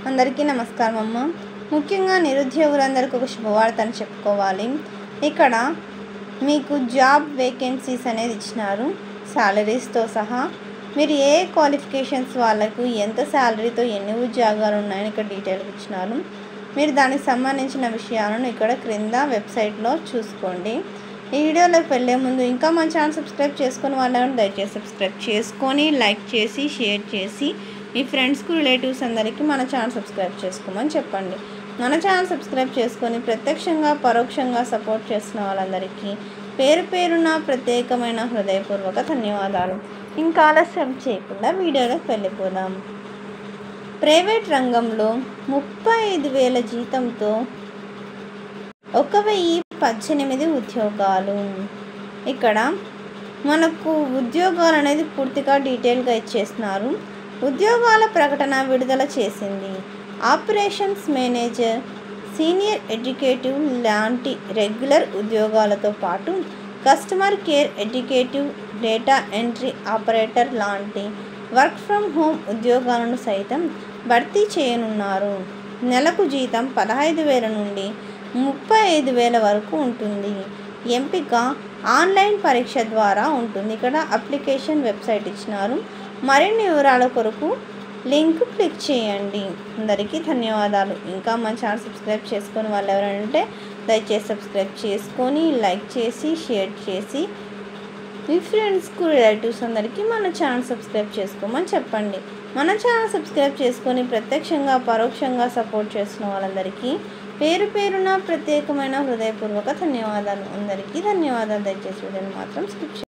అందరికీ నమస్కారం అమ్మ. ముఖ్యంగా నిరుద్యోగులందరికీ ఒక శుభవార్త అని చెప్పుకోవాలి. ఇక్కడ మీకు జాబ్ వేకెన్సీస్ అనేది ఇచ్చినారు, శాలరీస్తో సహా. మీరు ఏ క్వాలిఫికేషన్స్ వాళ్ళకు ఎంత శాలరీతో ఎన్ని ఉద్యోగాలు ఉన్నాయని ఇక్కడ డీటెయిల్గా ఇచ్చినారు. మీరు దానికి సంబంధించిన విషయాలను ఇక్కడ క్రింద వెబ్సైట్లో చూసుకోండి. ఈ వీడియోలోకి వెళ్ళే ముందు ఇంకా మన ఛానల్ సబ్స్క్రైబ్ చేసుకుని వాళ్ళని దయచేసి సబ్స్క్రైబ్ చేసుకొని లైక్ చేసి షేర్ చేసి మీ ఫ్రెండ్స్కు రిలేటివ్స్ అందరికీ మన ఛానల్ సబ్స్క్రైబ్ చేసుకోమని చెప్పండి. మన ఛానల్ సబ్స్క్రైబ్ చేసుకొని ప్రత్యక్షంగా పరోక్షంగా సపోర్ట్ చేస్తున్న వాళ్ళందరికీ పేరు పేరున ప్రత్యేకమైన హృదయపూర్వక ధన్యవాదాలు. ఇంకా ఆలస్యం చేయకుండా వీడియోలోకి వెళ్ళిపోదాం. ప్రైవేట్ రంగంలో 35,000 జీతంతో 1,018 ఉద్యోగాలు. ఇక్కడ మనకు ఉద్యోగాలు అనేది పూర్తిగా డీటెయిల్గా ఇచ్చేస్తున్నారు. ఉద్యోగాల ప్రకటన విడుదల చేసింది. ఆపరేషన్స్ మేనేజర్, సీనియర్ ఎగ్జిక్యూటివ్ లాంటి రెగ్యులర్ ఉద్యోగాలతో పాటు customer care executive, data entry operator లాంటి వర్క్ ఫ్రమ్ హోమ్ ఉద్యోగాలను సైతం భర్తీ చేయనున్నారు. నెలకు జీతం 15,000 నుండి 35,000 వరకు ఉంటుంది. ఎంపిక ఆన్లైన్ పరీక్ష ద్వారా ఉంటుంది. ఇక్కడ అప్లికేషన్ వెబ్సైట్ ఇచ్చినారు. మరిన్ని వివరాల కొరకు లింక్ క్లిక్ చేయండి. అందరికీ ధన్యవాదాలు. ఇంకా మన ఛానల్ సబ్స్క్రైబ్ చేసుకొని వాళ్ళు ఎవరంటే దయచేసి సబ్స్క్రైబ్ చేసుకొని లైక్ చేసి షేర్ చేసి మీ ఫ్రెండ్స్కు రిలేటివ్స్ అందరికీ మన ఛానల్ సబ్స్క్రైబ్ చేసుకోమని చెప్పండి. మన ఛానల్ సబ్స్క్రైబ్ చేసుకొని ప్రత్యక్షంగా పరోక్షంగా సపోర్ట్ చేస్తున్న వాళ్ళందరికీ పేరు పేరున ప్రత్యేకమైన హృదయపూర్వక ధన్యవాదాలు. అందరికీ ధన్యవాదాలు. దయచేసి వీడియోని మాత్రం స్కిప్ చేయండి.